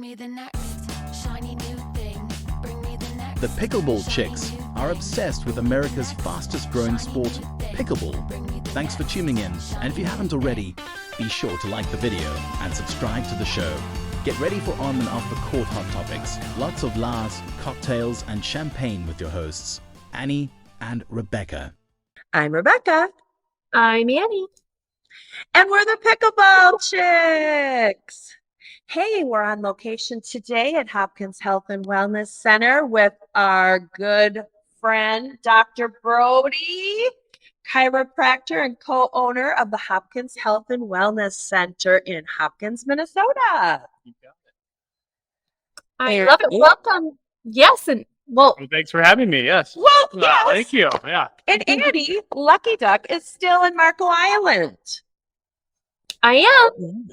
Bring me the next shiny new thing. Bring me the next. The Pickleball CHIX are obsessed with America's fastest growing sport, pickleball. Thanks for tuning in, and if you haven't already, be sure to like the video and subscribe to the show. Get ready for on and off the court hot topics, lots of laughs, cocktails, and champagne with your hosts, Annie and Rebecca. I'm Rebecca. I'm Annie. And we're the Pickleball Chicks. Hey, we're on location today at Hopkins Health and Wellness Center with our good friend, Dr. Brody, chiropractor and co-owner of the Hopkins Health and Wellness Center in Hopkins, Minnesota. You got it. I love it. Welcome. Yes, and well, thanks for having me. Yes. Well, yes. Thank you. Yeah. And Annie, Lucky Duck, is still in Marco Island. I am.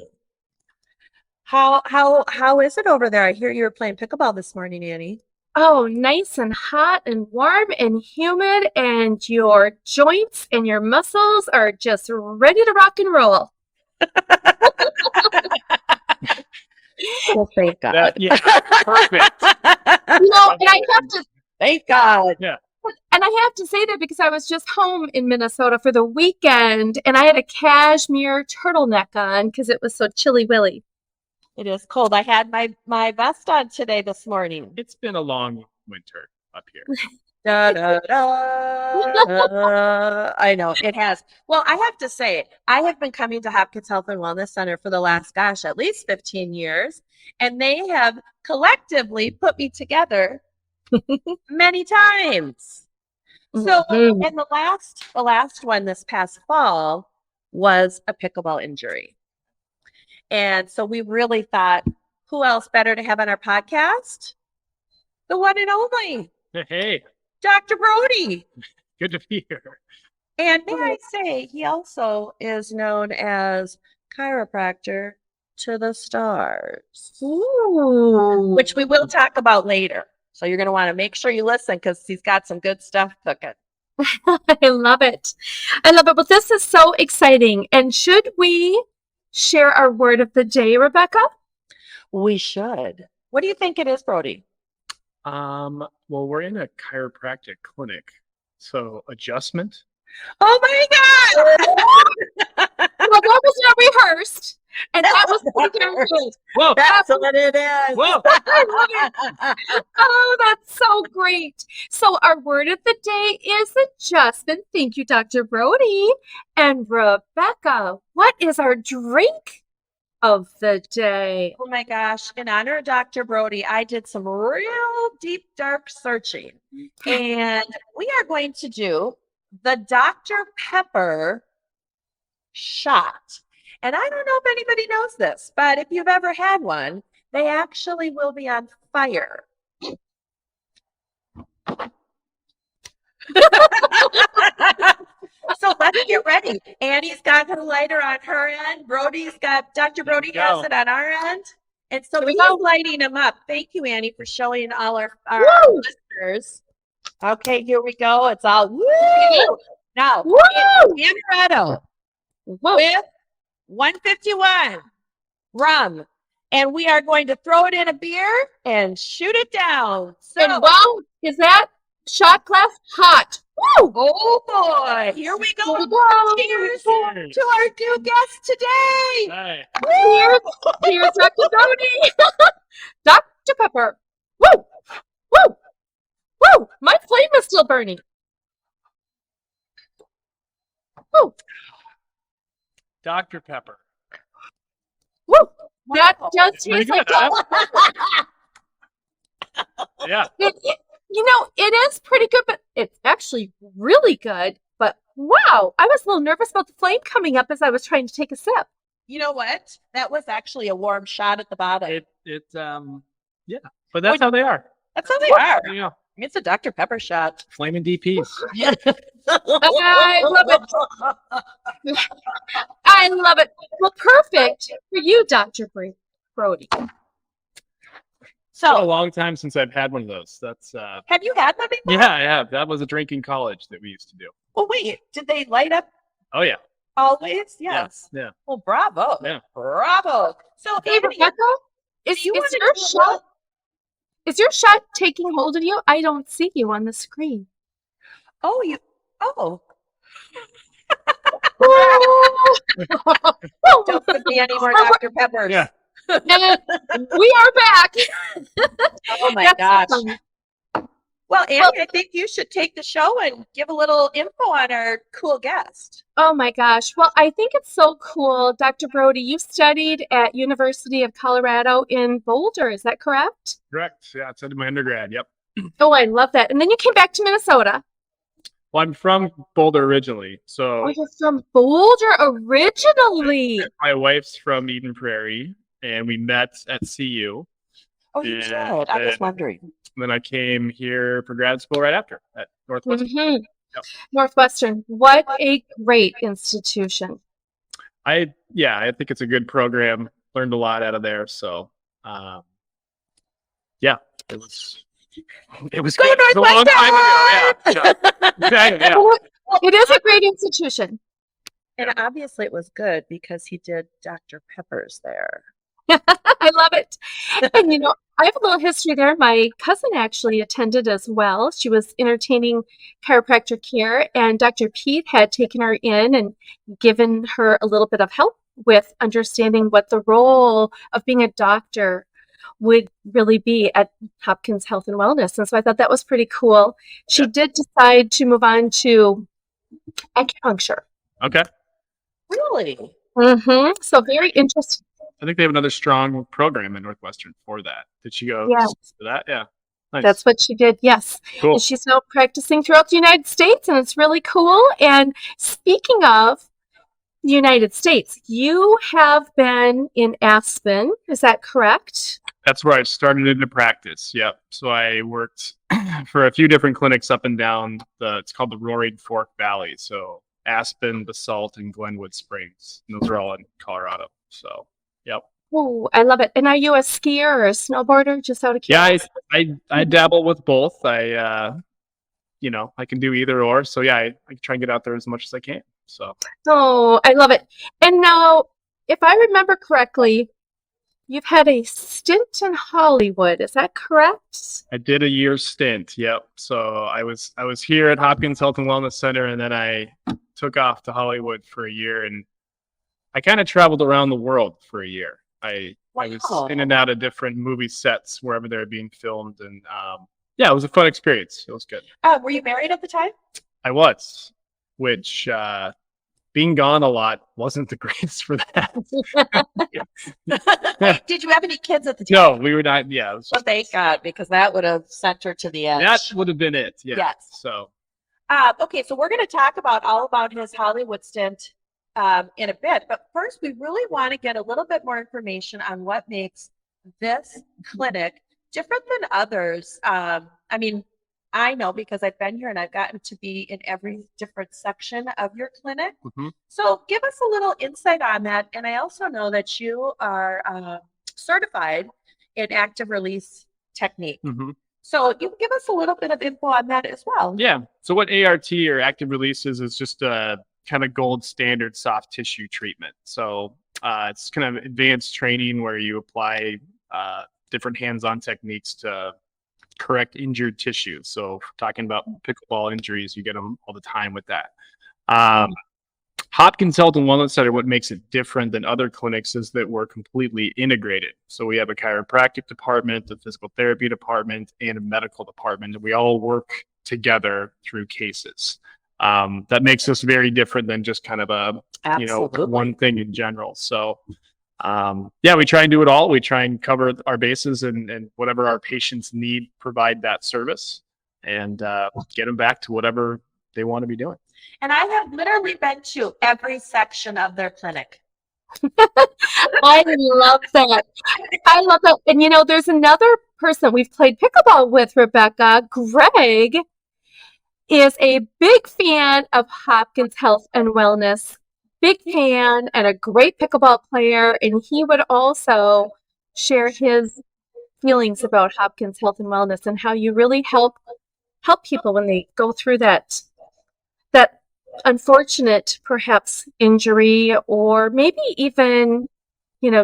How is it over there? I hear you were playing pickleball this morning, Annie. Oh, nice and hot and warm and humid, and your joints and your muscles are just ready to rock and roll. Well, thank God. Yeah. Perfect. And I have to Thank God. Yeah. And I have to say that because I was just home in Minnesota for the weekend, and I had a cashmere turtleneck on because it was so chilly willy. It is cold. I had my vest on today this morning. It's been a long winter up here. Da, da, da. I know it has. Well, I have to say, I have been coming to Hopkins Health and Wellness Center for the last, at least 15 years, and they have collectively put me together many times. So, and the last one this past fall was a pickleball injury. And so we really thought, who else better to have on our podcast? The one and only Hey. Dr. Brody. Good to be here. And may I say, he also is known as Chiropractor to the Stars. Ooh. Which we will talk about later. So you're going to want to make sure you listen because he's got some good stuff cooking. I love it. I love it. Well, this is so exciting. And should we share our word of the day, Rebecca? We should. What do you think it is, Brody? Well, we're in a chiropractic clinic, so adjustment. Oh my God! Well, that was not rehearsed, and that was pretty darn good. Whoa! That's what it is. Whoa! Oh, that's so great. So our word of the day is adjustment. Thank you, Dr. Brody. And Rebecca, what is our drink of the day? Oh my gosh. In honor of Dr. Brody, I did some real deep, dark searching. And we are going to do the Dr. Pepper shot. And I don't know if anybody knows this, but if you've ever had one, they actually will be on fire. So let's get ready. Annie's got her lighter on her end. Dr. Brody has it on our end. And so he's lighting them up. Thank you, Annie, for showing all our listeners. Okay, here we go. It's all woo! Now, amaretto with 151 rum. And we are going to throw it in a beer and shoot it down. So, And wow, is that shot glass hot? Woo! oh boy, here we go. Cheers to our new guest today. Hey. Here's Dr. Brody. Dr. Pepper. Woo! Woo! Woo! My flame is still burning. Woo! Dr. Pepper. Woo! That does Pretty taste like good, huh? Yeah. It is pretty good, but it's actually really good. But wow, I was a little nervous about the flame coming up as I was trying to take a sip. You know what? That was actually a warm shot at the bottom. Yeah. But that's how they are. That's how they are. Yeah. It's a Dr. Pepper shot. Flaming DPs. I love it. I love it. Well, perfect for you, Dr. Brody. It's been a So, long time since I've had one of those. That's have you had one before? yeah, I have. That was a drink in college that we used to do. Well, wait. Did they light up Oh yeah. always? Yes. Yeah. Well, bravo. Yeah. Bravo. So, Hey, Annie, Rebecca, Is you want to your do a shot little- is your shot taking hold of you? I don't see you on the screen. Oh, Oh, don't give me any more Dr. Peppers. Yeah. and we are back. Oh my That's gosh. awesome. Well, Annie, I think you should take the show and give a little info on our cool guest. Oh my gosh. Well, I think it's so cool. Dr. Brody, you studied at University of Colorado in Boulder. Is that correct? Correct. Yeah, it's in my undergrad. Yep. Oh, I love that. And then you came back to Minnesota. Well, I'm from Boulder originally, Oh, so you're from Boulder originally. my wife's from Eden Prairie, and we met at CU. Oh, you Yeah, did. I was wondering. Then I came here for grad school right after at Northwestern. Mhm. Yep. Northwestern. What a great institution. I think it's a good program. Learned a lot out of there. So, yeah, it was Go good. It was a long time ago. Yeah. Well, it is a great institution. And obviously it was good because he did Dr. Peppers there. I love it. And I have a little history there. My cousin actually attended as well. She was entertaining chiropractor care, and Dr. Pete had taken her in and given her a little bit of help with understanding what the role of being a doctor would really be at Hopkins Health and Wellness. And so I thought that was pretty cool. She did decide to move on to acupuncture. Okay. Really? So very interesting. I think they have another strong program in Northwestern for that. Did she go Yeah. to that? Yeah. Nice. That's what she did, yes. Cool. And she's now practicing throughout the United States, and it's really cool. And speaking of the United States, you have been in Aspen, is that correct? That's where I started into practice. Yep. So I worked for a few different clinics up and down it's called the Roaring Fork Valley. So Aspen, Basalt, and Glenwood Springs. And those are all in Colorado. So, yep. Oh, I love it. And are you a skier or a snowboarder, just out of Yeah, curiosity? I dabble with both. I can do either or. So yeah, I try and get out there as much as I can. So Oh, I love it. And now, if I remember correctly, you've had a stint in Hollywood, is that correct? I did a year stint. Yep. So I was here at Hopkins Health and Wellness Center, and then I took off to Hollywood for a year, and I kind of traveled around the world for a year. I was in and out of different movie sets wherever they were being filmed, and it was a fun experience. It was good. Were you married at the time? I was, which being gone a lot wasn't the greatest for that. Did you have any kids at the time? No, we were not. Yeah, it was Well, thank God, because that would have sent her to the edge. that would have been it. Yeah. Yes. So Okay, so we're going to talk all about his Hollywood stint in a bit. But first, we really want to get a little bit more information on what makes this clinic different than others. I know because I've been here and I've gotten to be in every different section of your clinic. Mhm. So give us a little insight on that. And I also know that you are certified in active release technique. mhm. So you can give us a little bit of info on that as well. Yeah. So what ART or active releases is just a kind of gold standard soft tissue treatment. So it's kind of advanced training where you apply different hands-on techniques to correct injured tissue. So if we're talking about pickleball injuries, you get them all the time with that. Hopkins Health and Wellness Center, what makes it different than other clinics is that we're completely integrated. So we have a chiropractic department, a physical therapy department, and a medical department, and we all work together through cases. That makes us very different than just kind of Absolutely. one thing in general. So we try and do it all. We try and cover our bases and whatever our patients need, provide that service and get them back to whatever they want to be doing. And I have literally been to every section of their clinic. I love that. I love that. And there's another person we've played pickleball with, Rebecca. Greg is a big fan of Hopkins Health and Wellness. Big fan and a great pickleball player. And he would also share his feelings about Hopkins Health and Wellness and how you really help people when they go through that unfortunate, perhaps, injury or maybe even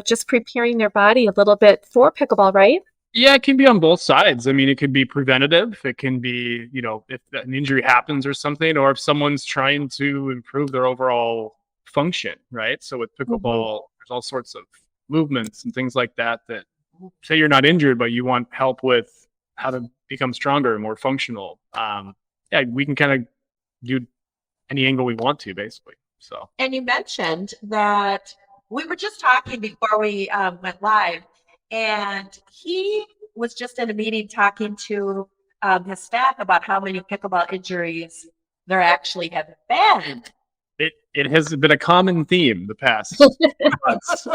just preparing their body a little bit for pickleball, right? Yeah, it can be on both sides. I mean, it could be preventative. It can be, if an injury happens or something, or if someone's trying to improve their overall function, right? So with pickleball, there's all sorts of movements and things like that say you're not injured, but you want help with how to become stronger and more functional. Yeah, we can kind of do any angle we want to, basically. So. And you mentioned that we were just talking before we went live, and he was just in a meeting talking to his staff about how many pickleball injuries there actually have been. It has been a common theme the past months.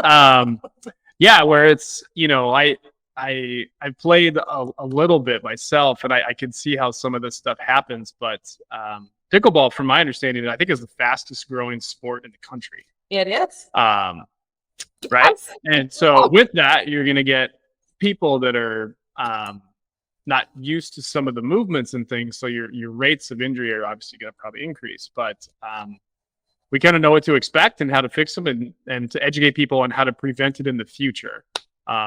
Yeah, where it's I played a little bit myself, and I can see how some of this stuff happens. But pickleball, from my understanding, I think is the fastest growing sport in the country. It is. Right. And so with that, you're going to get people that are not used to some of the movements and things. So your rates of injury are obviously going to probably increase, but we kind of know what to expect and how to fix them and to educate people on how to prevent it in the future.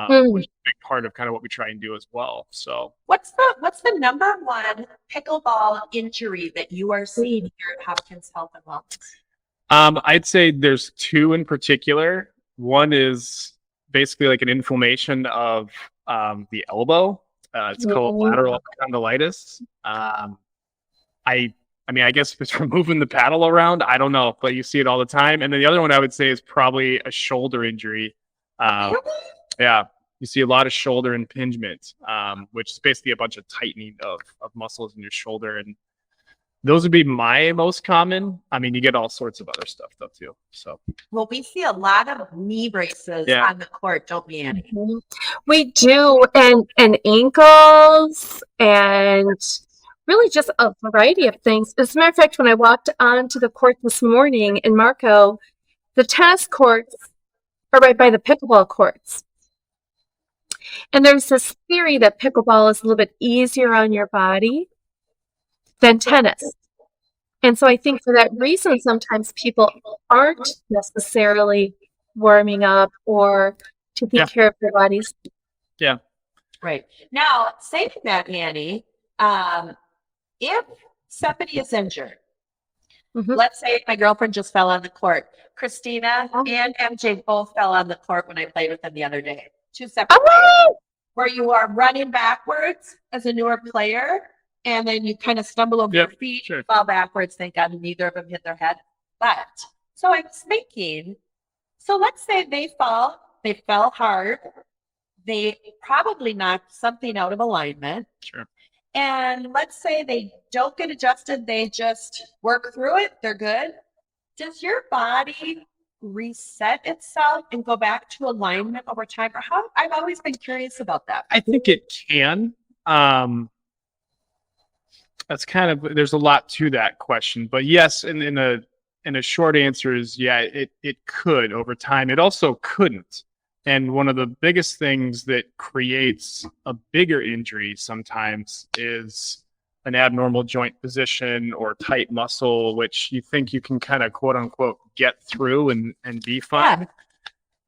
Which is a big part of kind of what we try and do as well. So what's the number one pickleball injury that you are seeing here at Hopkins Health and Wellness? I'd say there's two in particular. One is basically like an inflammation of the elbow. It's called lateral condylitis. I guess if it's from moving the paddle around, I don't know, but you see it all the time. And then the other one I would say is probably a shoulder injury. Yeah, you see a lot of shoulder impingement, which is basically a bunch of tightening of muscles in your shoulder. And those would be my most common. I mean, you get all sorts of other stuff though too. So, well, we see a lot of knee braces on the court, don't we, Annie? We do, and ankles, and really just a variety of things. As a matter of fact, when I walked onto the court this morning in Marco, the tennis courts are right by the pickleball courts. And there's this theory that pickleball is a little bit easier on your body than tennis. And so I think for that reason, sometimes people aren't necessarily warming up or taking care of their bodies. Yeah. Right. Now, saying that, Annie, if somebody is injured, let's say my girlfriend just fell on the court. Christina and MJ both fell on the court when I played with them the other day. Two separate players, where you are running backwards as a newer player, and then you kind of stumble over your feet, fall backwards. Thank God neither of them hit their head. But so I was thinking, so let's say they fell hard. They probably knocked something out of alignment. Sure. And let's say they don't get adjusted, they just work through it, they're good. Does your body reset itself and go back to alignment over time? Or how? I've always been curious about that. I think it can. That's kind of, there's a lot to that question, but yes, in a short answer is it could over time. It also couldn't. And one of the biggest things that creates a bigger injury sometimes is an abnormal joint position or tight muscle, which you think you can kind of quote unquote get through and be fine. Yeah.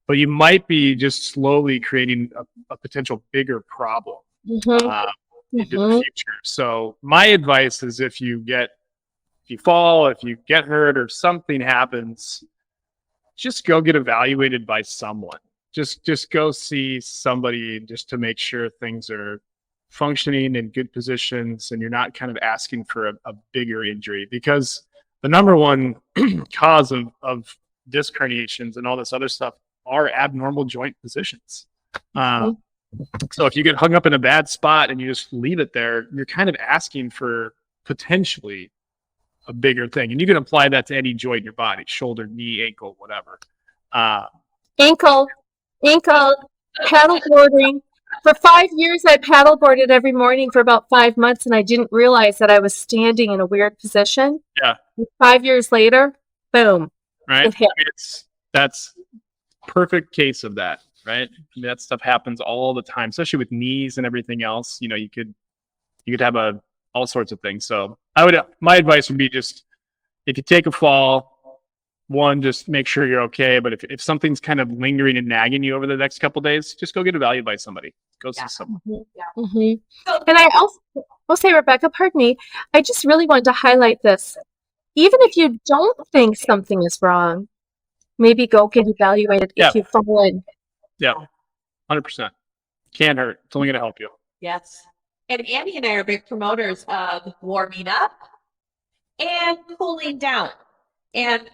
But you might be just slowly creating a potential bigger problem into the future. So my advice is if you fall, if you get hurt or something happens, just go get evaluated by someone. Just go see somebody just to make sure things are functioning in good positions and you're not kind of asking for a bigger injury, because the number one cause of disc herniations and all this other stuff are abnormal joint positions. So if you get hung up in a bad spot and you just leave it there, you're kind of asking for potentially a bigger thing. And you can apply that to any joint in your body, shoulder, knee, ankle, whatever. Ankle, paddleboarding. For 5 years, I paddleboarded every morning for about 5 months, and I didn't realize that I was standing in a weird position. Yeah. And 5 years later, boom. Right. It hit. That's perfect case of that, right? I mean, that stuff happens all the time, especially with knees and everything else. You know, you could have all sorts of things. So my advice would be just, if you take a fall, one, just make sure you're okay. But if something's kind of lingering and nagging you over the next couple days, just go get evaluated by somebody. Go see someone. And I also will say, Rebecca, pardon me, I just really wanted to highlight this. Even if you don't think something is wrong, maybe go get evaluated if you fall in. Yeah, 100%. Can't hurt. It's only going to help you. Yes. And Andy and I are big promoters of warming up and cooling down. And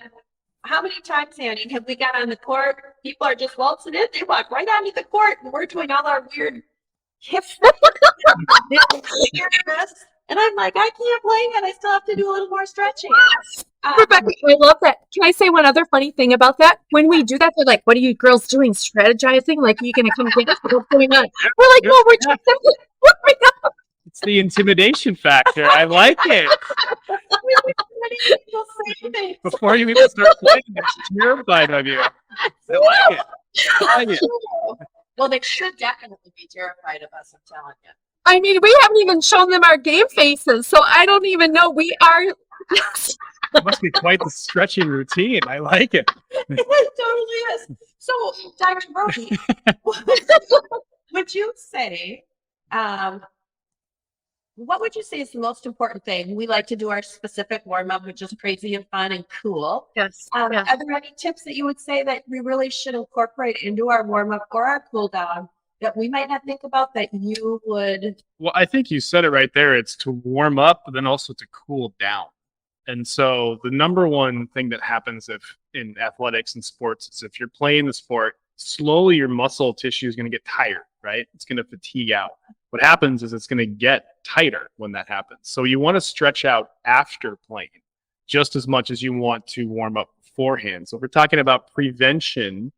how many times, Andy, have we got on the court? People are just waltzing in. They walk right onto the court, and we're doing all our weird hip weirdness. And I'm like, I can't play yet. I still have to do a little more stretching. Rebecca, I love that. Can I say one other funny thing about that? When we do that, they're like, what are you girls doing? Strategizing? Like, are you going to come get us? What's going on? We're like, no, we're just simply warming up. It's the intimidation factor. I like it. Before you even start playing, they're terrified of you. I like it. I like it. Well, they should definitely be terrified of us, I'm telling you. I mean, we haven't even shown them our game faces, so I don't even know. We are. It must be quite the stretching routine. I like it. It totally is. So, Dr. Brody, would you say, what would you say is the most important thing? We like to do our specific warm-up, which is crazy and fun and cool. Yes. Are there any tips that you would say that we really should incorporate into our warm-up or our cool-down that we might not think about that you would? Well, I think you said it right there. It's to warm up, but then also to cool down. And so the number one thing that happens in athletics and sports is if you're playing the sport, slowly your muscle tissue is going to get tired, right? It's going to fatigue out. What happens is it's going to get tighter when that happens. So you want to stretch out after playing just as much as you want to warm up beforehand. So if we're talking about prevention,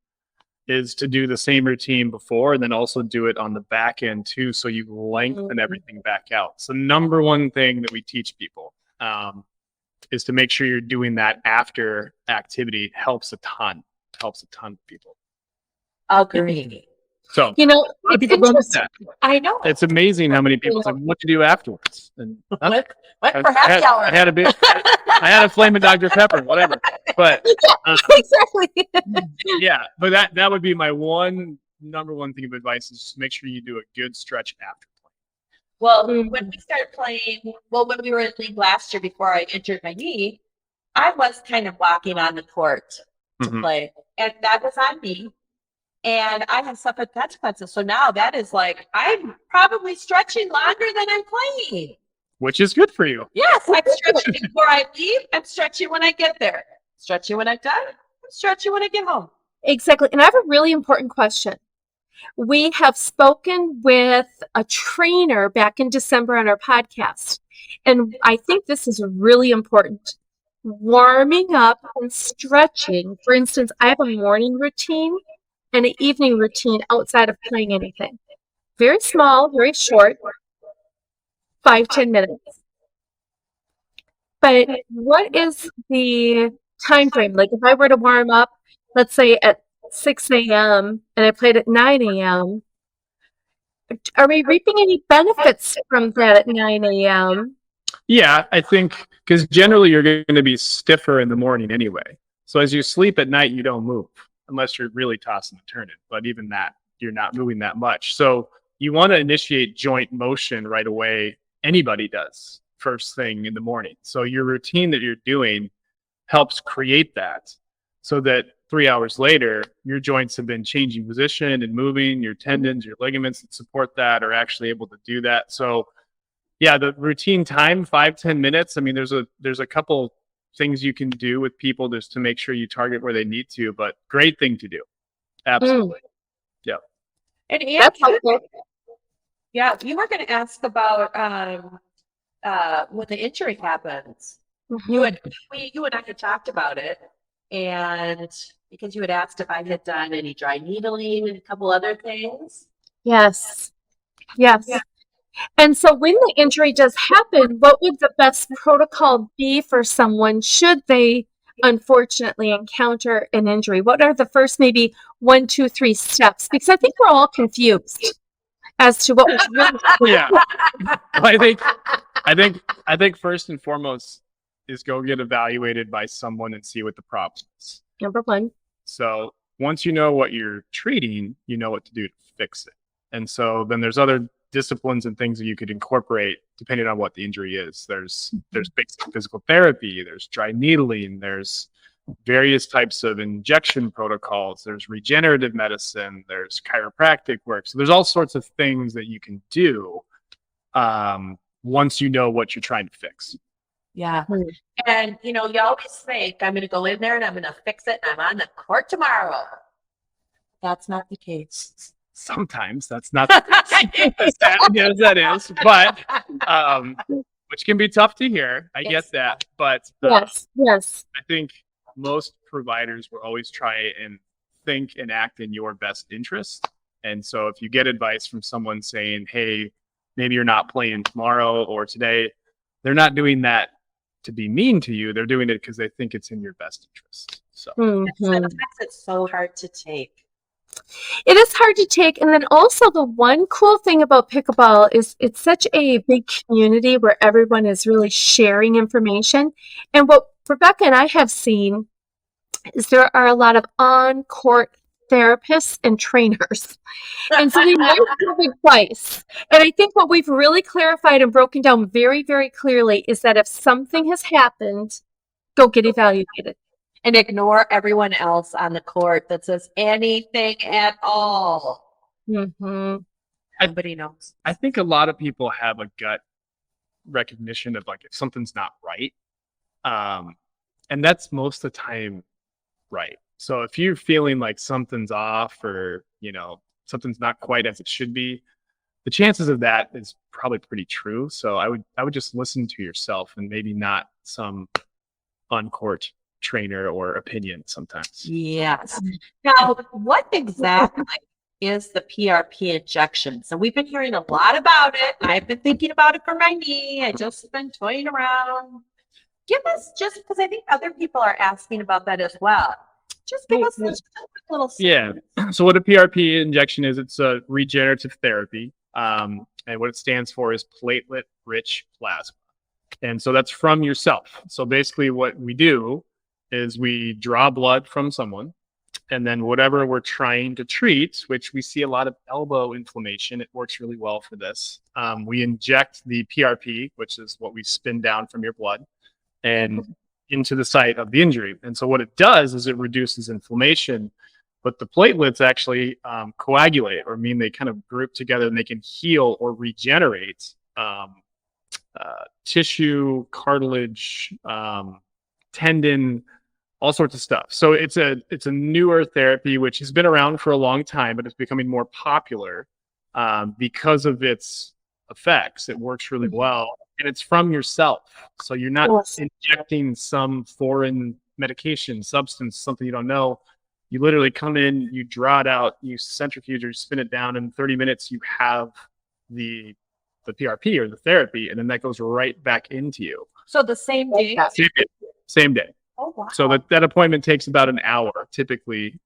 is to do the same routine before and then also do it on the back end too, so you lengthen everything back out. So number one thing that we teach people is to make sure you're doing that after activity. It helps a ton. Helps a ton of people. Agree. So it's people don't miss that. I know. It's amazing how many people say, "What do you do afterwards?" And What for happy hour? I had a flaming Dr. Pepper, whatever. But exactly. Mm. but that would be my number one thing of advice is just make sure you do a good stretch after playing. Well, when we started playing, when we were in league last year before I injured my knee, I was kind of walking on the court to play, and that was on me. And I have suffered consequences. So now that is like, I'm probably stretching longer than I'm playing. Which is good for you. Yes, I'm stretching before I leave. I'm stretching when I get there. Stretching when I'm done. I'm stretching when I get home. Exactly. And I have a really important question. We have spoken with a trainer back in December on our podcast. And I think this is really important. Warming up and stretching. For instance, I have a morning routine and an evening routine outside of playing anything. Very small, very short, 5-10 minutes. But what is the time frame? Like if I were to warm up, let's say at 6 a.m. and I played at 9 a.m., are we reaping any benefits from that at 9 a.m.? Yeah, I think because generally you're going to be stiffer in the morning anyway. So as you sleep at night, you don't move unless you're really tossing and turning. But even that, you're not moving that much. So you want to initiate joint motion right away. Anybody does first thing in the morning. So your routine that you're doing helps create that so that 3 hours later, your joints have been changing position and moving. Your tendons, your ligaments that support that are actually able to do that. So yeah, the routine time, 5-10 minutes. I mean, there's a couple things you can do with people just to make sure you target where they need to, but great thing to do. Absolutely. Yeah. And Andy, yeah, you were going to ask about when the injury happens. You and I had talked about it, and because you had asked if I had done any dry needling and a couple other things. Yes. Yeah. And so when the injury does happen, what would the best protocol be for someone should they unfortunately encounter an injury? What are the first maybe 1, 2, 3 steps? Because I think we're all confused as to what was really Yeah. Well, I think first and foremost, is go get evaluated by someone and see what the problem is. Number one. So once you know what you're treating, you know what to do to fix it. And so then there's other disciplines and things that you could incorporate depending on what the injury is. There's basic physical therapy, there's dry needling, there's various types of injection protocols, there's regenerative medicine, there's chiropractic work. So there's all sorts of things that you can do once you know what you're trying to fix. Yeah. And, you always think, I'm going to go in there and I'm going to fix it and I'm on the court tomorrow. That's not the case. Sometimes that's not as sad as that is, but which can be tough to hear. I get that. But yes. I think most providers will always try and think and act in your best interest. And so if you get advice from someone saying, hey, maybe you're not playing tomorrow or today, they're not doing that to be mean to you. They're doing it because they think it's in your best interest. So Sometimes it's so hard to take. It is hard to take. And then also the one cool thing about pickleball is it's such a big community where everyone is really sharing information. And what Rebecca and I have seen is there are a lot of on-court therapists and trainers. And so they might have advice. And I think what we've really clarified and broken down very, very clearly is that if something has happened, go get evaluated. And ignore everyone else on the court that says anything at all. Nobody knows. I think a lot of people have a gut recognition of like if something's not right. And that's most of the time right. So if you're feeling like something's off or, something's not quite as it should be, the chances of that is probably pretty true. So I would just listen to yourself and maybe not some on-court trainer or opinion sometimes. Yes. Now, what exactly is the PRP injection? So we've been hearing a lot about it. I've been thinking about it for my knee. I just been toying around. Give us, just because I think other people are asking about that as well. Just give us a quick little Yeah. So what a PRP injection is, it's a regenerative therapy. And what it stands for is platelet-rich plasma. And so that's from yourself. So basically what we do is we draw blood from someone, and then whatever we're trying to treat, which we see a lot of elbow inflammation, it works really well for this. We inject the PRP, which is what we spin down from your blood, and into the site of the injury. And so what it does is it reduces inflammation, but the platelets actually coagulate, or mean they kind of group together and they can heal or regenerate tissue, cartilage, tendon, all sorts of stuff. So it's a newer therapy which has been around for a long time, but it's becoming more popular because of its effects. It works really well, and it's from yourself. So you're not injecting some foreign medication, substance, something you don't know. You literally come in, you draw it out, you centrifuge or spin it down, and in 30 minutes you have the PRP or the therapy, and then that goes right back into you. So the same day? Same day. Oh, wow. So that appointment takes about an hour typically,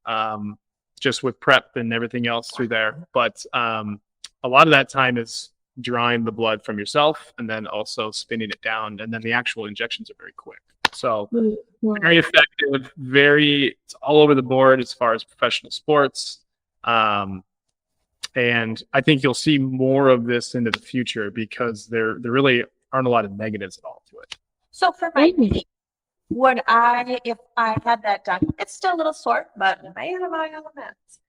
just with prep and everything else through there. But a lot of that time is drawing the blood from yourself and then also spinning it down. And then the actual injections are very quick. So very effective, it's all over the board as far as professional sports. And I think you'll see more of this into the future because there really aren't a lot of negatives at all to it. So for my knee, if I had that done, it's still a little sore, but man, am I elements.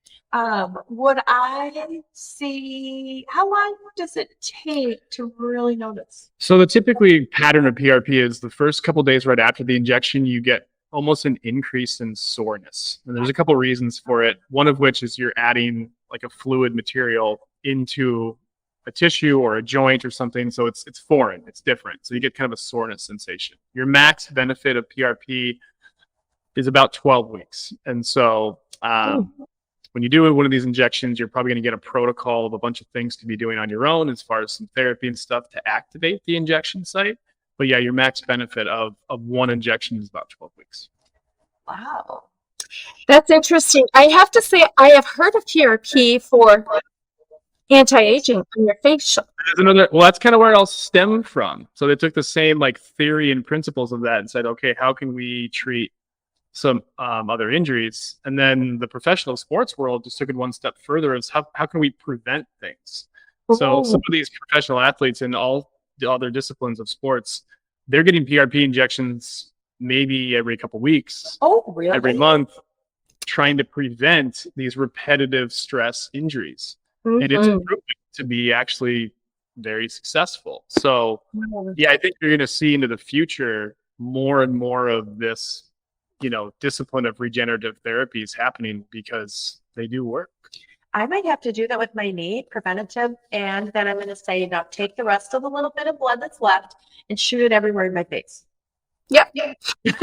Would I see, how long does it take to really notice? So the typically pattern of PRP is the first couple days right after the injection, you get almost an increase in soreness. And there's a couple reasons for it. One of which is you're adding like a fluid material into a tissue or a joint or something. So it's foreign, it's different. So you get kind of a soreness sensation. Your max benefit of PRP is about 12 weeks. And so when you do one of these injections, you're probably going to get a protocol of a bunch of things to be doing on your own as far as some therapy and stuff to activate the injection site. But yeah, your max benefit of one injection is about 12 weeks. Wow. That's interesting. I have to say, I have heard of PRP for anti-aging on your facial. There's another, well, that's kind of where it all stemmed from. So they took the same like theory and principles of that and said, okay, how can we treat some other injuries? And then the professional sports world just took it one step further, is how can we prevent things? So some of these professional athletes in all the other disciplines of sports, they're getting PRP injections maybe every couple weeks, Oh, really? every month, trying to prevent these repetitive stress injuries. And it's proven to be actually very successful. So yeah, I think you're going to see into the future more and more of this, you know, discipline of regenerative therapies happening because they do work. I might have to do that with my knee, preventative, and then I'm going to say, now take the rest of the little bit of blood that's left and shoot it everywhere in my face. Yeah. It is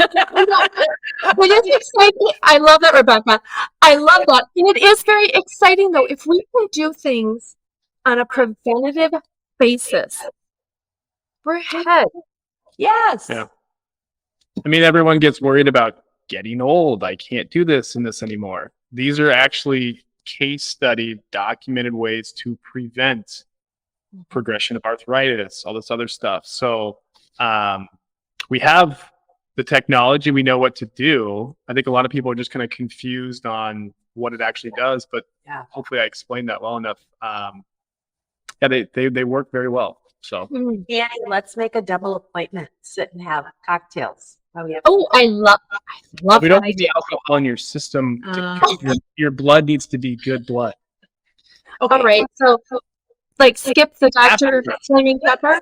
exciting. I love that, Rebecca. I love that. And it is very exciting, though, if we can do things on a preventative basis. We're ahead. Yes. Yeah. I mean, everyone gets worried about getting old. I can't do this and this anymore. These are actually case study documented ways to prevent progression of arthritis, all this other stuff. So we have the technology, we know what to do. I think a lot of people are just kind of confused on what it actually does, but hopefully I explained that well enough. Yeah, they work very well. So Annie, let's make a double appointment. Sit and have cocktails. Oh, I love we that don't need idea. the alcohol in your system. Your blood needs to be good blood. Okay. All right. So, like, skip the Dr. Flaming Pepper.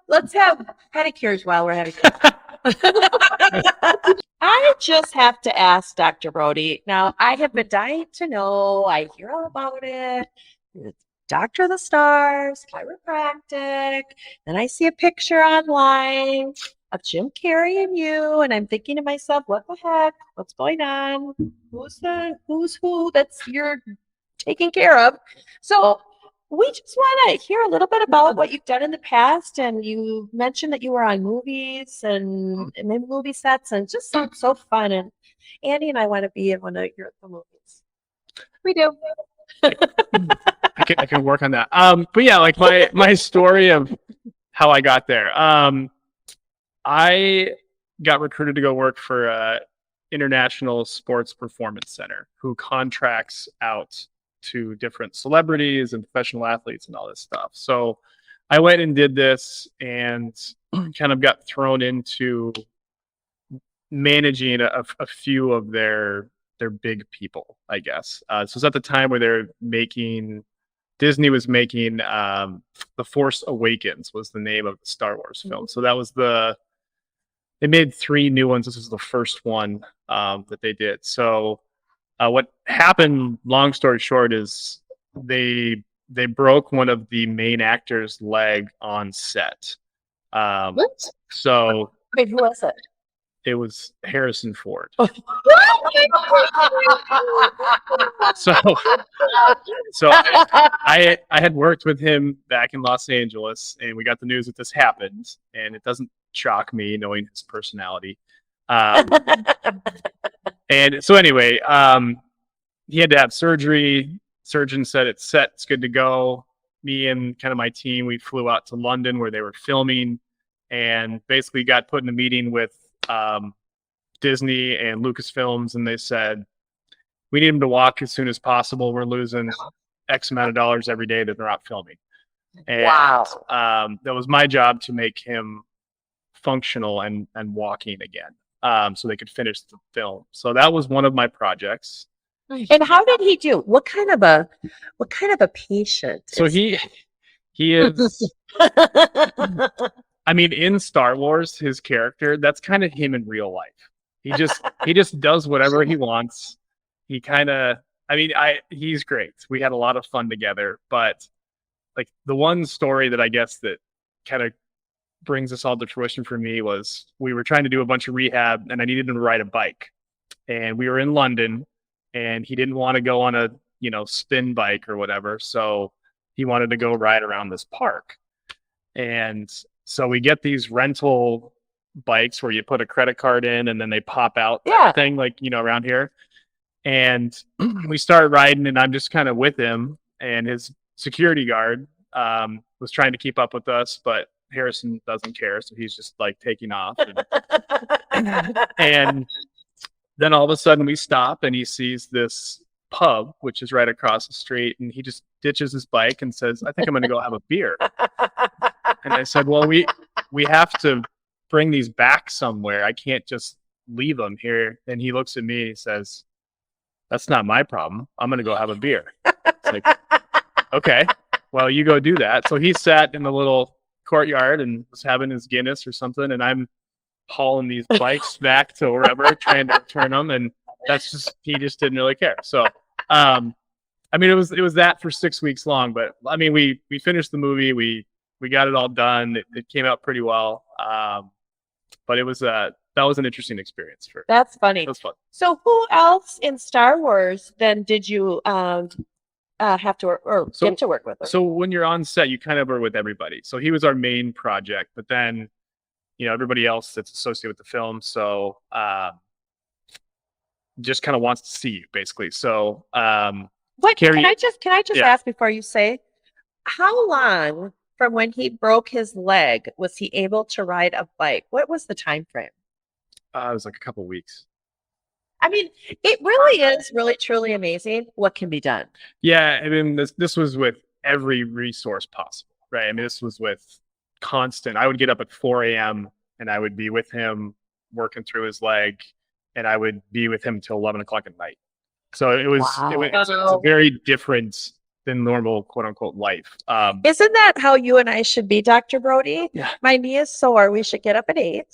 Let's have pedicures while we're having. I just have to ask Dr. Brody. Now, I have been dying to know. I hear all about it. It's Doctor of the Stars, chiropractic. Then I see a picture online of Jim Carrey and you, and I'm thinking to myself, what the heck? What's going on? Who's who that's you're taking care of? So we just want to hear a little bit about what you've done in the past. And you mentioned that you were on movies and maybe movie sets, and it just sounds so fun. And Andy and I want to be in one of your movies. We do. I can work on that. But yeah, like my story of how I got there. I got recruited to go work for International Sports Performance Center, who contracts out to different celebrities and professional athletes and all this stuff. So I went and did this and kind of got thrown into managing a few of their big people, I guess. So it's at the time where Disney was making The Force Awakens was the name of the Star Wars film. So that was they made 3 new ones. This was the first one that they did. So what happened, long story short, is they broke one of the main actor's leg on set. What? So Wait, who was it? it was Harrison Ford. So I had worked with him back in Los Angeles, and we got the news that this happened, and it doesn't shock me knowing his personality. And so anyway, he had to have surgery. Surgeon said it's set, it's good to go. Me and kind of my team, we flew out to London where they were filming, and basically got put in a meeting with Disney and Lucasfilms, and they said, we need him to walk as soon as possible. We're losing X amount of dollars every day that they're not filming. And, Wow. that was my job to make him functional and walking again, so they could finish the film. So that was one of my projects. And how did he do? What kind of a patient? So he is, I mean, in Star Wars, his character, that's kind of him in real life. He just does whatever he wants. He kind of, he's great. We had a lot of fun together, but like the one story that I guess that kind of brings us all to fruition for me was we were trying to do a bunch of rehab, and I needed him to ride a bike, and we were in London, and he didn't want to go on a, spin bike or whatever. So he wanted to go ride around this park. And so we get these rental bikes where you put a credit card in and then they pop out that thing, like, around here. And we start riding, and I'm just kind of with him, and his security guard was trying to keep up with us, but Harrison doesn't care, so he's just like taking off. And then all of a sudden we stop and he sees this pub, which is right across the street, and he just ditches his bike and says, I think I'm going to go have a beer. And I said, well, we have to bring these back somewhere. I can't just leave them here. And he looks at me and he says, that's not my problem. I'm going to go have a beer. It's like, okay, well, you go do that. So he sat in the little courtyard and was having his Guinness or something, and I'm hauling these bikes back to wherever, trying to return them, and he just didn't really care. So I mean, it was that for 6 weeks long, but I mean, we finished the movie, we got it all done, it came out pretty well, but it was that was an interesting experience. That's funny. It was fun. So who else in Star Wars then did you have to work or get to work with? So when you're on set, you kind of are with everybody. So he was our main project, but then, you know, everybody else that's associated with the film, so just kind of wants to see you, basically. So can I just Yeah. ask before you say, how long from when he broke his leg was he able to ride a bike? What was the time frame? it was like a couple weeks. I mean, it really is really truly amazing what can be done. Yeah, I mean, this was with every resource possible, right? I mean, this was with constant. I would get up at 4 a.m. and I would be with him working through his leg, and I would be with him until 11 o'clock at night. So it's very different than normal, quote unquote, life. Isn't that how you and I should be, Dr. Brody? Yeah. My knee is sore. We should get up at 8.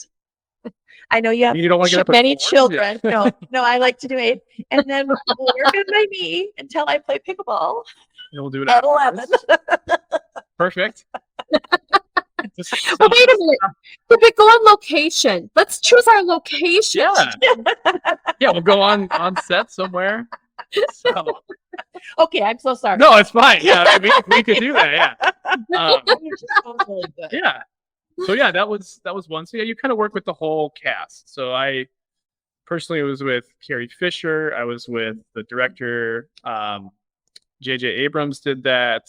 I know you have You don't want to get up at many 4? children. Yeah. No, I like to do 8. And then we'll work on my knee until I play pickleball And we'll do it at afterwards. 11. Perfect. Well, wait a minute. Did we go on location? Let's choose our location. Yeah, we'll go on set somewhere. So, Okay, I'm so sorry. no, it's fine. Yeah, we could do that. Yeah. It just sounds really good. Yeah. So yeah, that was one. So yeah, you kind of work with the whole cast. So I personally was with Carrie Fisher. I was with the director. J.J. Abrams did that.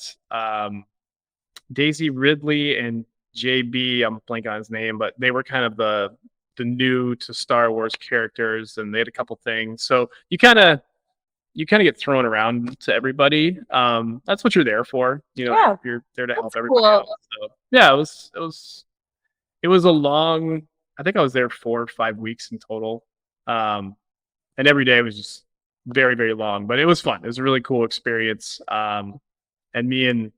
Daisy Ridley and JB, I'm blanking on his name, but they were kind of the new to Star Wars characters, and they had a couple things. So you kind of get thrown around to everybody. That's what you're there for. You know, Yeah. you're there to help That's everybody cool. else. So yeah, it was a long, I think I was there 4 or 5 weeks in total. And every day was just very, very long, but it was fun. It was a really cool experience. And me and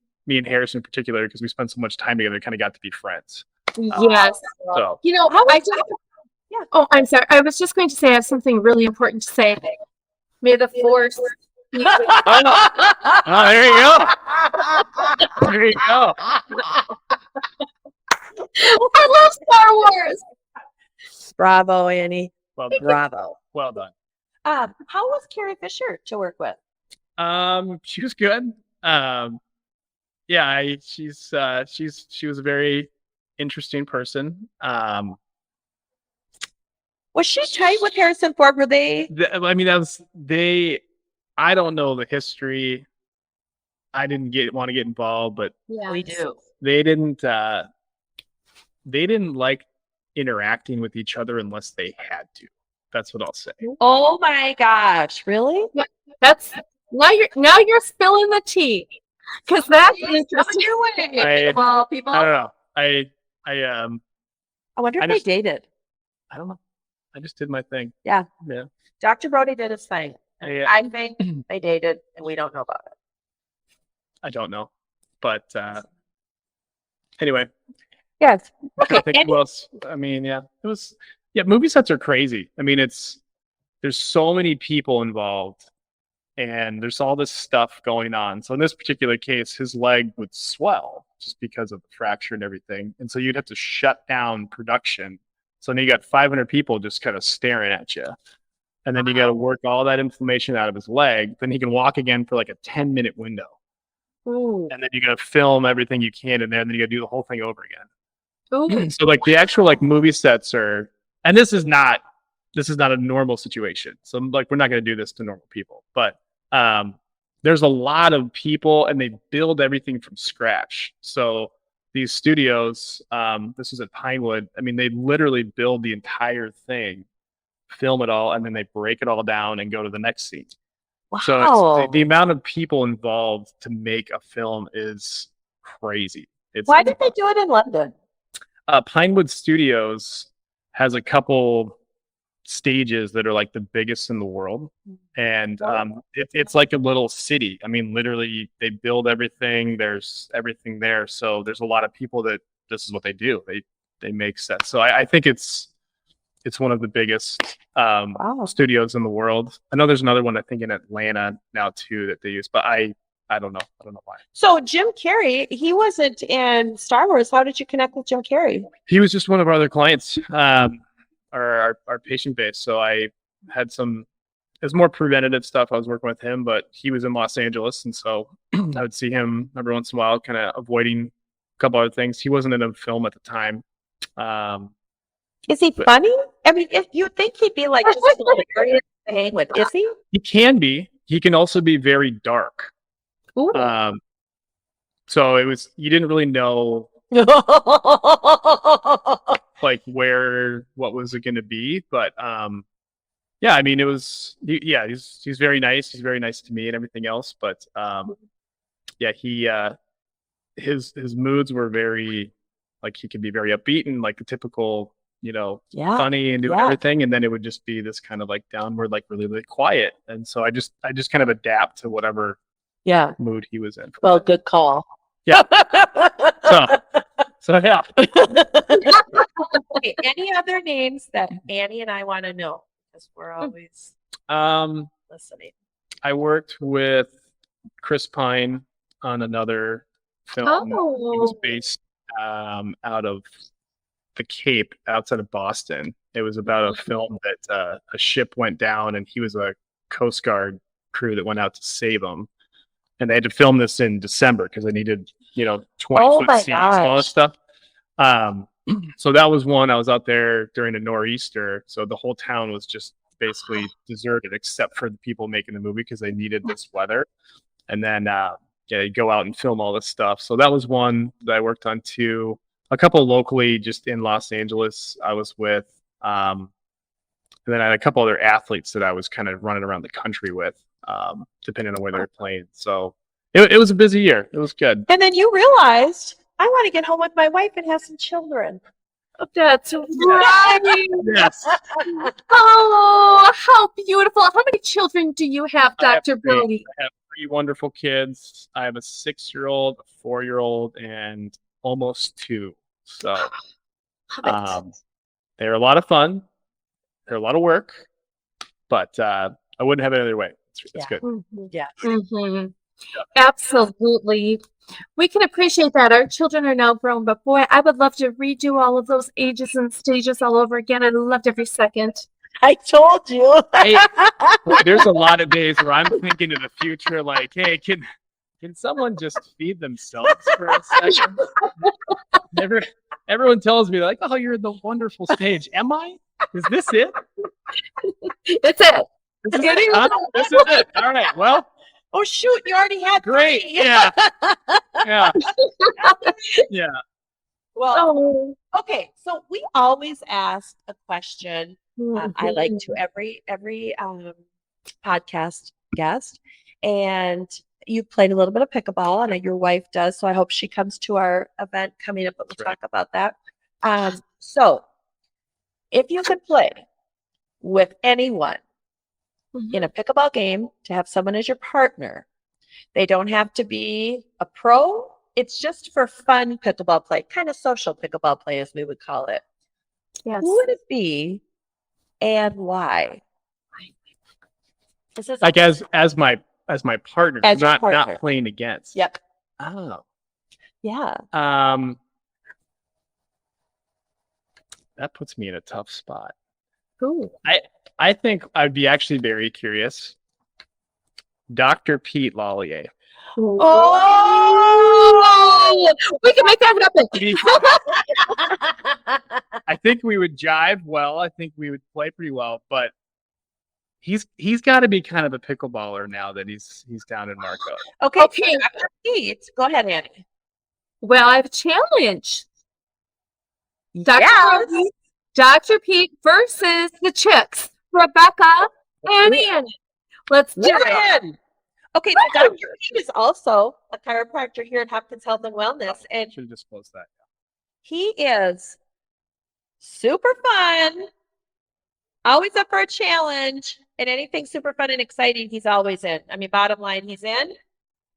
Harrison in particular, because we spent so much time together, kind of got to be friends. Yes. So You know, Oh, I'm sorry. I was just going to say I have something really important to say. May the force be with you. oh, there you go. There you go. I love Star Wars. Bravo, Annie. Well, Bravo. well done. How was Carrie Fisher to work with? She was good. Yeah, she was a very interesting person. Was she tight with Harrison Ford? Were they? I mean, I don't know the history. I didn't want to get involved, but Yeah. We do. they didn't like interacting with each other unless they had to. That's what I'll say. Oh my gosh! Really? That's now you're spilling the tea. Because that's interesting. Well, people. I don't know. I wonder if I they just- dated. I don't know. I just did my thing. Yeah. Yeah. Dr. Brody did his thing. I I think they dated, and we don't know about it. don't know. But anyway. Yes. I Okay. think who else? I mean, yeah. It was movie sets are crazy. I mean, there's so many people involved, and there's all this stuff going on. So in this particular case, his leg would swell just because of the fracture and everything. And so you'd have to shut down production. So now you got 500 people just kind of staring at you. And then you got to work all that inflammation out of his leg. Then he can walk again for like a 10-minute window. Ooh. And then you got to film everything you can in there. And then you got to do the whole thing over again. Ooh. So like the actual like movie sets are, and this is not a normal situation. So like we're not going to do this to normal people, but there's a lot of people and they build everything from scratch. So these studios, this was at Pinewood. I mean, they literally build the entire thing, film it all, and then they break it all down and go to the next scene. So it's, the amount of people involved to make a film is crazy. Why did they do it in London? Pinewood Studios has a couple stages that are like the biggest in the world, and it's like a little city. I mean, literally, they build everything. There's everything there, so there's a lot of people that this is what they do. They make sets. So I think it's one of the biggest studios in the world. I know there's another one I think in Atlanta now too that they use, but I don't know. I don't know why. So Jim Carrey, he wasn't in Star Wars. How did you connect with Jim Carrey? He was just one of our other clients, our patient base. So I had it was more preventative stuff. I was working with him, but he was in Los Angeles, and so I would see him every once in a while, kind of avoiding a couple other things. He wasn't in a film at the time. Is he funny? I mean, if you think he'd be like just hilarious to hang with, is he? He can be. He can also be very dark. Ooh. So you didn't really know like what was it going to be, but yeah, I mean, he's very nice. He's very nice to me and everything else, but yeah, his moods were very, like, he could be very upbeat and like a typical, funny and do everything, and then it would just be this kind of like downward, like really, really quiet. And so I just kind of adapt to whatever mood he was in. Well, good call. Yeah. So yeah. Okay, any other names that Annie and I want to know? Because we're always listening. I worked with Chris Pine on another film. He was based out of the Cape, outside of Boston. It was about a film that a ship went down, and he was a Coast Guard crew that went out to save them. And they had to film this in December because they needed, 20-foot scenes and all this stuff. So that was one. I was out there during a nor'easter, so the whole town was just basically deserted except for the people making the movie because they needed this weather. And then you go out and film all this stuff. So that was one that I worked on too. A couple locally, just in Los Angeles, I was with. And then I had a couple other athletes that I was kind of running around the country with, depending on where they're playing. So it was a busy year. It was good. And then you realized, I want to get home with my wife and have some children. That's right. Yes. Oh, how beautiful. How many children do you have, Dr. Brody? I have 3 wonderful kids. I have a 6-year-old, a 4-year-old, and almost 2. So they're a lot of fun. They're a lot of work, but I wouldn't have it any other way. It's good. Yeah. Mm-hmm. Absolutely. We can appreciate that. Our children are now grown, but boy, I would love to redo all of those ages and stages all over again. I loved every second. I told you. There's a lot of days where I'm thinking of the future, like, hey, can someone just feed themselves for a second? Everyone tells me, like, oh, you're in the wonderful stage. Am I? Is this it? That's it. This is it. All right. Well. Oh shoot! You already had great. 3. Yeah. Yeah. Yeah. Well, okay. So we always ask a question. I like to every podcast guest, and you played a little bit of pickleball, and your wife does. So I hope she comes to our event coming up. But we'll talk about that. So if you could play with anyone in a pickleball game, to have someone as your partner, they don't have to be a pro. It's just for fun pickleball play, kind of social pickleball play, as we would call it. Yes. Who would it be, and why? This is like as my partner, As your not partner. playing against. Yep. Oh. Yeah. That puts me in a tough spot. Ooh. I think I'd be actually very curious. Dr. Pete Lallier. Oh, we can make that happen. I think we would jive well. I think we would play pretty well, but he's got to be kind of a pickleballer now that he's down in Marco. Okay. Okay. Dr. Pete, go ahead, Annie. Well, I have a challenge. Dr. Yes. Brody, Dr. Pete versus the CHIX, Rebecca and Annie. Let's do it. We're in. Okay, now Dr. Pete is also a chiropractor here at Hopkins Health and Wellness, and Should have just closed that. he is super fun, always up for a challenge, and anything super fun and exciting, he's always in. I mean, bottom line, he's in.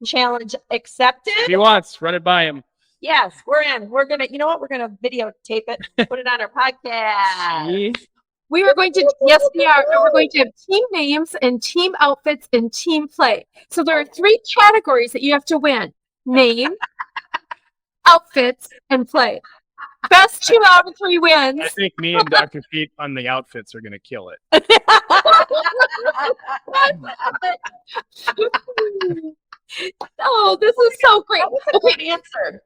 Challenge accepted. If he wants, run it by him. Yes, we're in. We're gonna, you know what? We're gonna videotape it, put it on our podcast. See? We are going to, yes, we are. And we're going to have team names and team outfits and team play. So there are 3 categories that you have to win: name, outfits, and play. Best 2 out of 3 wins. I think me and Dr. Pete on the outfits are going to kill it. Oh, this is so great. That was a great answer.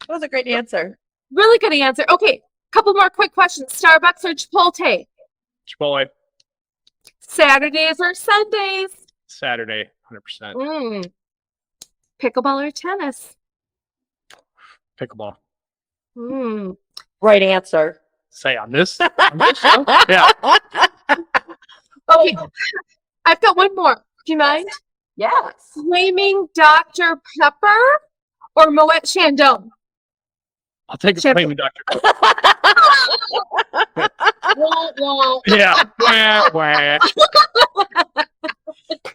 That was a great answer. Really good answer. Okay, couple more quick questions. Starbucks or Chipotle? Chipotle, Saturdays or Sundays? Saturday, 100%. Pickleball or tennis? Pickleball. Right answer. Say on this? On this show? Yeah. Okay, I've got one more. Do you mind? Yes. Flaming Dr. Pepper or Moet Chandon? I'll take a Champagne. flaming Dr. Yeah. Wah, wah.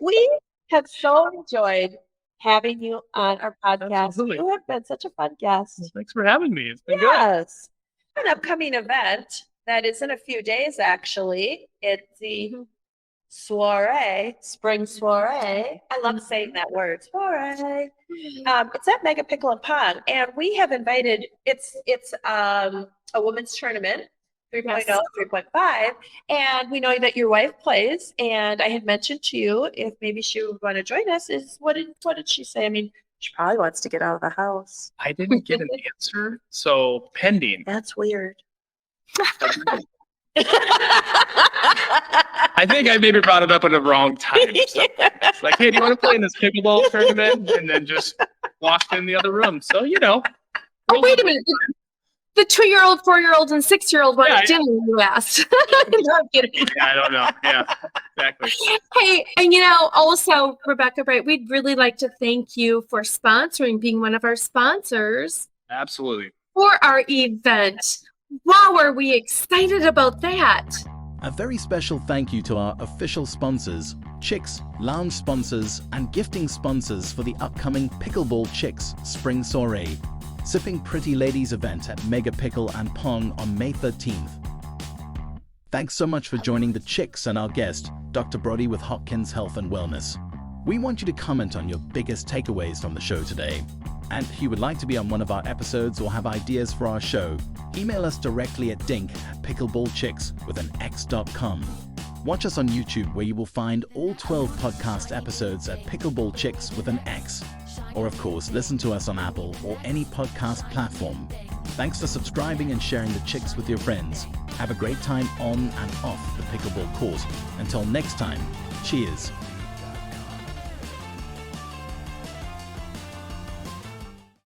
We have so enjoyed having you on our podcast. Absolutely. You have been such a fun guest. Thanks for having me. It's been good. Yes. An upcoming event that is in a few days, actually. It's the soiree, spring soiree. I love saying that word, soiree. It's at Mega Pickle and Pong, and we have invited. It's a women's tournament, 3.0, Yes. 3.5, and we know that your wife plays. And I had mentioned to you if maybe she would want to join us. What did she say? I mean, she probably wants to get out of the house. I didn't get an answer, so pending. That's weird. I think I maybe brought it up at the wrong time. So it's like, hey, do you want to play in this pickleball tournament? And then just walked in the other room. So, you know. Oh, wait a minute. The 2-year-old, 4-year-old, and 6-year-old went Yeah, to dinner, you asked. No, I'm kidding. Yeah, I don't know. Yeah, exactly. Hey, and also, Rebecca Bright, we'd really like to thank you for being one of our sponsors Absolutely. for our event. Wow, are we excited about that? A very special thank you to our official sponsors, CHIX, lounge sponsors, and gifting sponsors for the upcoming Pickleball CHIX Spring Soiree, Sipping Pretty Ladies event at Mega Pickle and Pong on May 13th. Thanks so much for joining the CHIX and our guest, Dr. Brody with Hopkins Health and Wellness. We want you to comment on your biggest takeaways from the show today. And if you would like to be on one of our episodes or have ideas for our show, email us directly at dink@pickleballchicks.com. Watch us on YouTube, where you will find all 12 podcast episodes at Pickleball Chicks with an X. Or of course, listen to us on Apple or any podcast platform. Thanks for subscribing and sharing the CHIX with your friends. Have a great time on and off the pickleball court. Until next time, cheers.